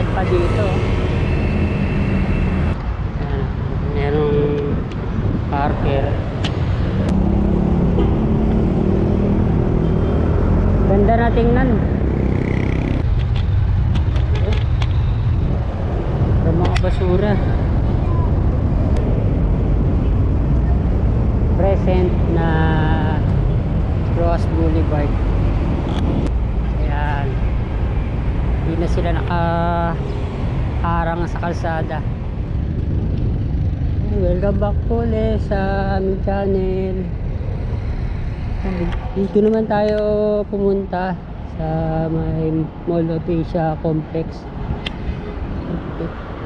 lakad pa dito. Ayan, merong parker. Ganda na tingnan. Ang mga basura. Present na Roas Boulevard. Ayan. Hindi na sila nakaharang sa kalsada. Welcome back po ulit sa aming channel. Dito naman tayo pumunta sa may Mall of Asia Complex.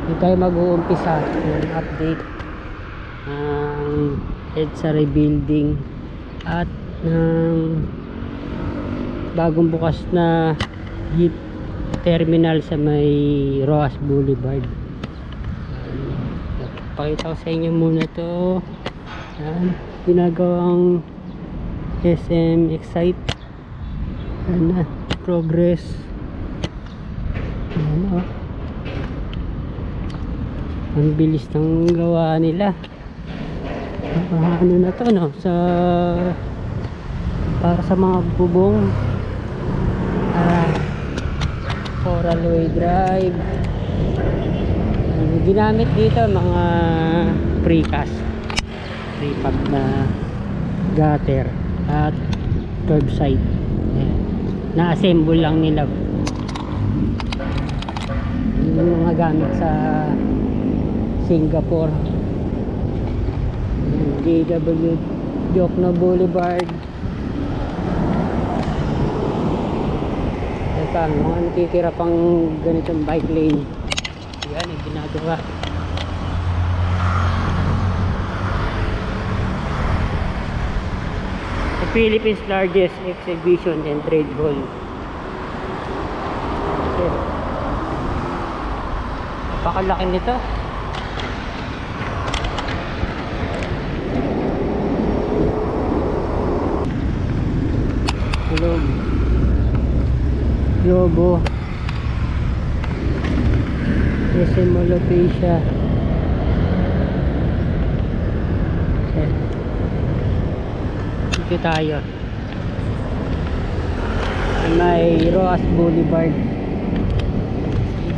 Dito tayo mag-uumpisa ng update ng EDSA rebuilding at ng bagong bukas na jeep terminal sa may Roas Boulevard. Pakita ko sa inyo muna to. Yan, ginagawang SM Excite. Yan na, progress. Yan, ang bilis ng gawa nila. Ano na to, no? Para sa mga bubong. Coralway Drive. Ginamit dito mga precast, prefab na gutter at curbside. Na-assemble lang nila yung mga gamit sa Singapore. JW Jokno Boulevard. Ito, mga natitira pang ganitong bike lane. Yan yung ginagawa. The Philippines largest exhibition and trade hall. Okay. Napakalaki nito. Lobo SM Mall of Asia. Dito tayo may Roas Boulevard.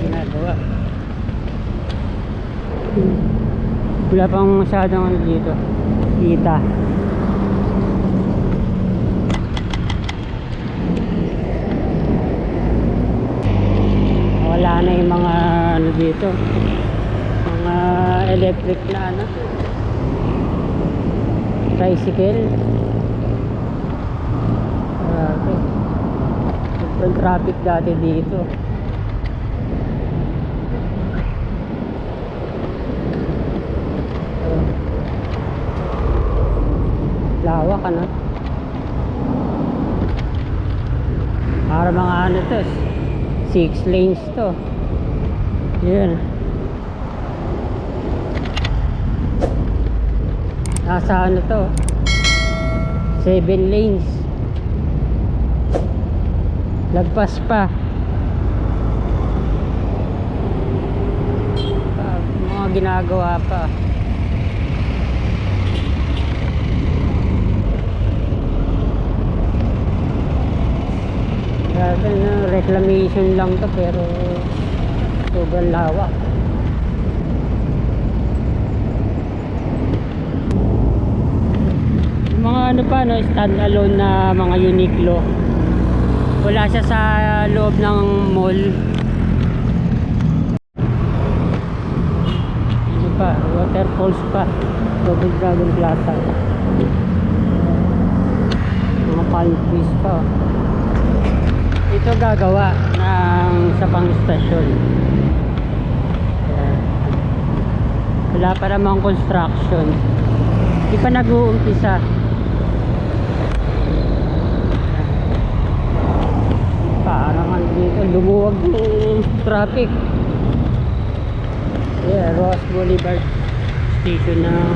Ginagawa, wala pang masyadong ano dito kita. Wala na yung mga ano dito, mga electric na ano, tricycle. Sobrang traffic dati dito. Lawak ano, para mga ano to, 6 lanes to. Yan. Nasa ano to, 7 lanes. Lagpas pa. Mga ginagawa pa. Grabe na, reclamation lang to pero sobrang lawak. Mga ano pa no, stand alone na mga Uniqlo. Wala siya sa loob ng mall. Ano pa, waterfalls pa, Double Dragon Plaza. Mga palm trees pa. Ito gagawa ng sa pang stasyon. Wala pa namang construction, di pa nag-uumpisa. Parang dito lumuwag yung traffic. Yeah, Roas Boulevard station ng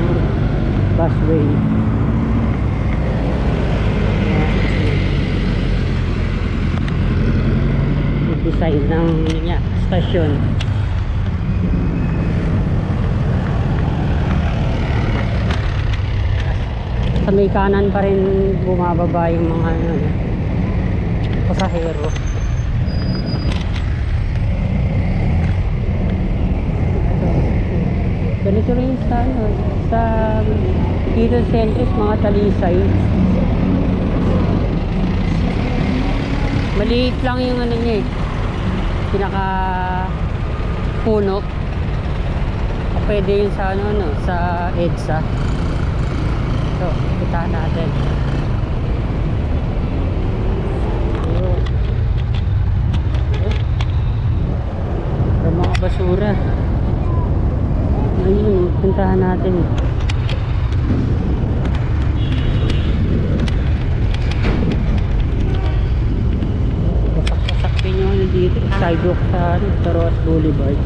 busway. design ng niya, stasyon. Sa may kanan pa rin bumababa yung mga ano, pasahero. Ganito rin sa ano, sa Quezon Centris, mga Talisay. Maliit lang yung ano niya eh, pinaka puno. Pwede yun sa ano, no, sa EDSA. So, kita natin. Ayun. Yung mga basura. Ayun, puntahan natin. Sasakpin nyo ano dito, sidewalk sa Ross Boulevard.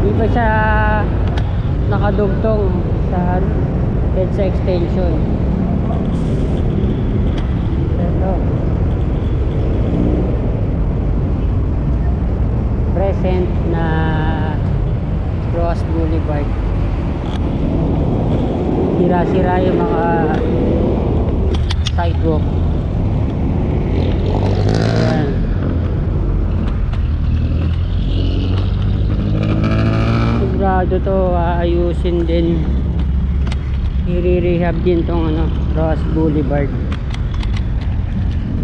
Di ba siya nakadugtong sa EDSA extension? Ito present na Ross Boulevard. Sira-sira yung mga sidewalk. Ayan. Sigurado to aayusin din, i-rehab din tong ano, Ross Boulevard.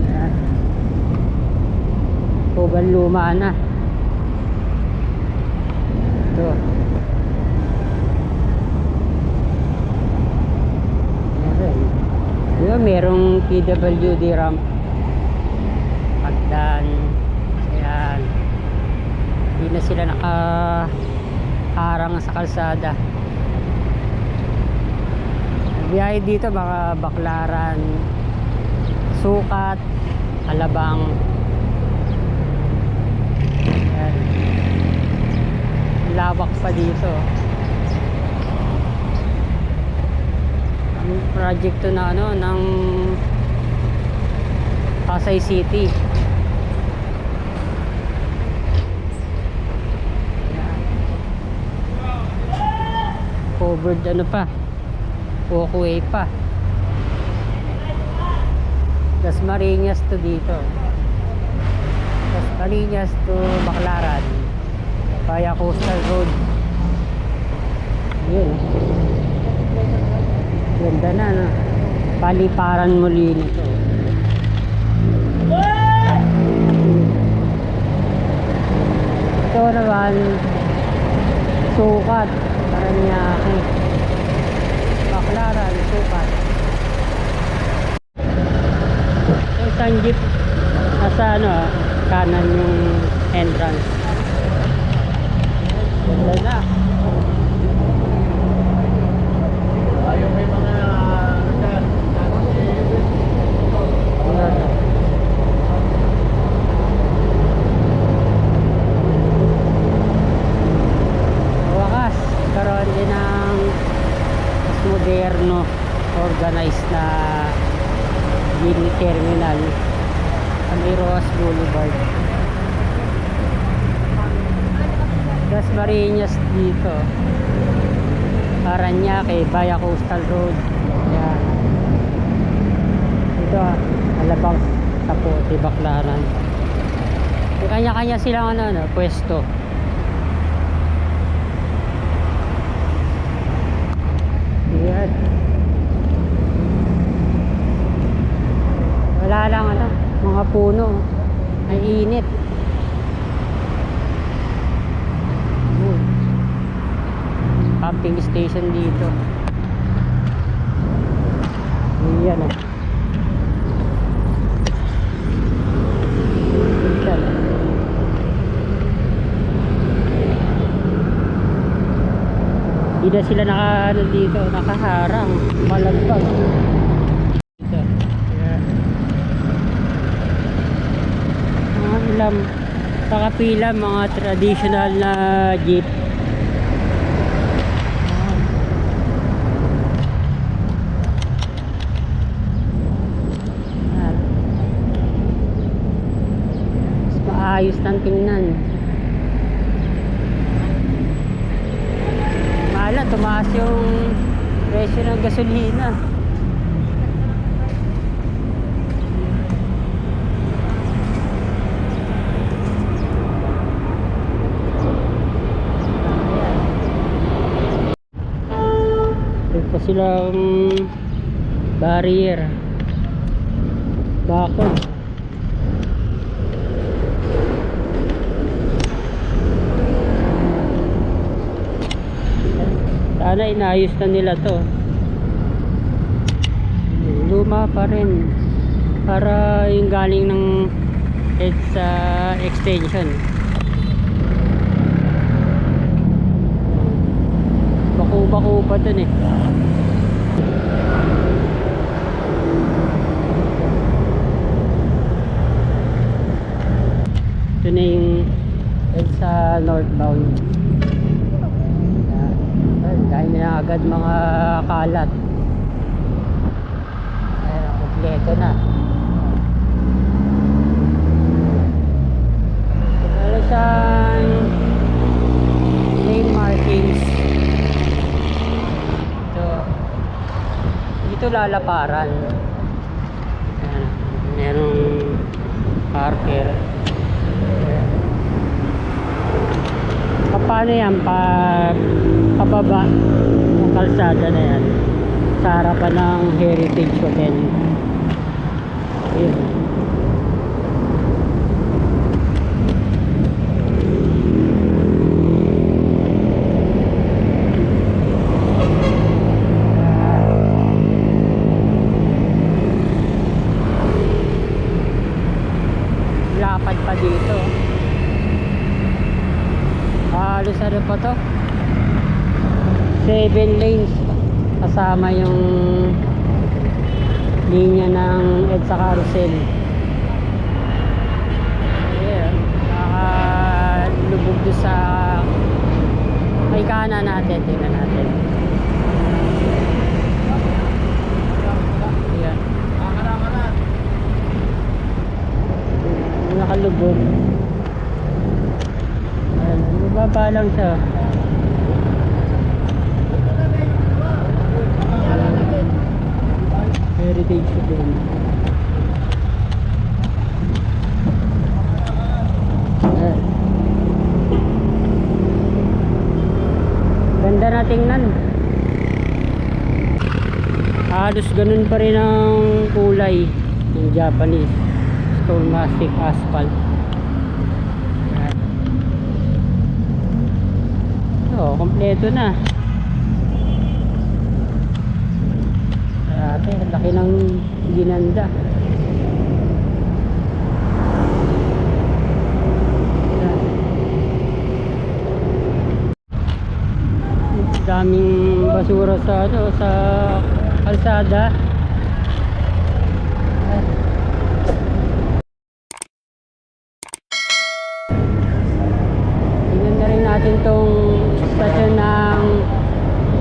Ayan. Sobrang luma na ito. Ayan, merong PWD ramp pagdaan. Ayan, hindi na sila nakaharang sa kalsada. Biyahe dito mga Baclaran, Sukat, Alabang. Ayan, lawak pa dito. Ang project to na ano ng Pasay City. Ayan. Covered ano pa, walkway pa. Dasmariñas to dito, Dasmariñas to Baclaran via Coastal Road. Yun, ganda na, no? Paliparan muli nito. Ito naman Sukat, Paranaque, Baclaran, Sukat. Isang jeep nasa ano, kanan yung entrance. Ganda na. Ayaw may mga wakas, karoon din ng mas moderno, organized na mini terminal sa may Ross Boulevard. Dasmariñas dito, Paranaque via Coastal Road. Yan. Dito Alabang, Tapote, Baclaran. May kanya-kanya silang ano, pwesto. Yan. Wala lang ano, mga puno. Ang init. Pumping station dito. Yan ah. Yan. Hindi na sila dito, nakaharang, malagpag. Dito. Yan. Mga ilang nakapila, mga traditional na jeep. tingnan. Mahala, tumaas yung presyo ng gasolina. Ito silang barrier. Bakod. Sana inayos na nila to. Luma pa rin. Para yung galing ng EDSA extension. Bako pa dun eh. Ito na yung EDSA northbound. Dahil na agad mga kalat. Ayan, kompleto na. Meron siyang lane markings. Dito lalaparan. Ayan, merong parker. Paano yan pag pababa ng kalsada na yan sa harapan ng Heritage Hotel? Ayun. Lapad pa dito. Halos ano pa to? 7 lanes kasama yung linya ng EDSA Carousel. Ayan, nakalubog doon sa may kanan natin. Tingnan natin. Ayan, nakalubog. Ayan, baba lang siya. Heritage Hotel. Ganda na tingnan. Halos ganun pa rin ang kulay ng Japanese stone mastic asphalt. So, kompleto na. Grabe, laki ng ginanda. Daming basura sa sa kalsada. Tingnan na rin natin tong stasyon ng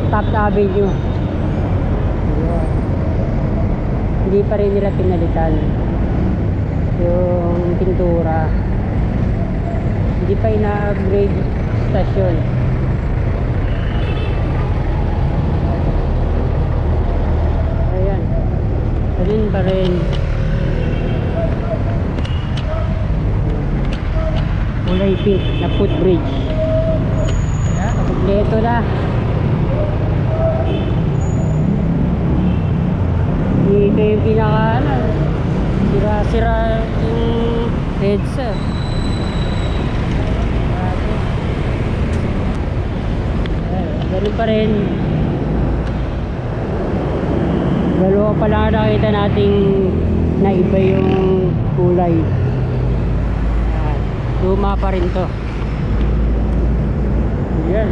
Taft Avenue. Hindi pa rin nila pinalitan yung pintura. Hindi pa ina-upgrade stasyon. Ayan, rin pa rin kulay pink na footbridge. Ayan, kompleto na. Dito yung pinaka ano, sira-sira yung EDSA. Ganun pa rin. Dalawa pa lang nakita nating naiba yung kulay. Luma pa rin to. Ayan.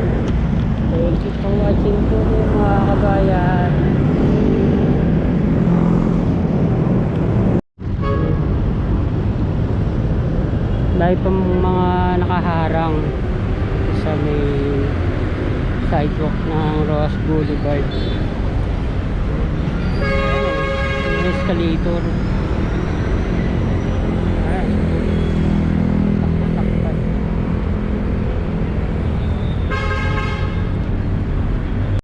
Thank you for watching po mga kabayan. Dahil pa mga nakaharang sa may sidewalk ng Roas Boulevard. Escalator.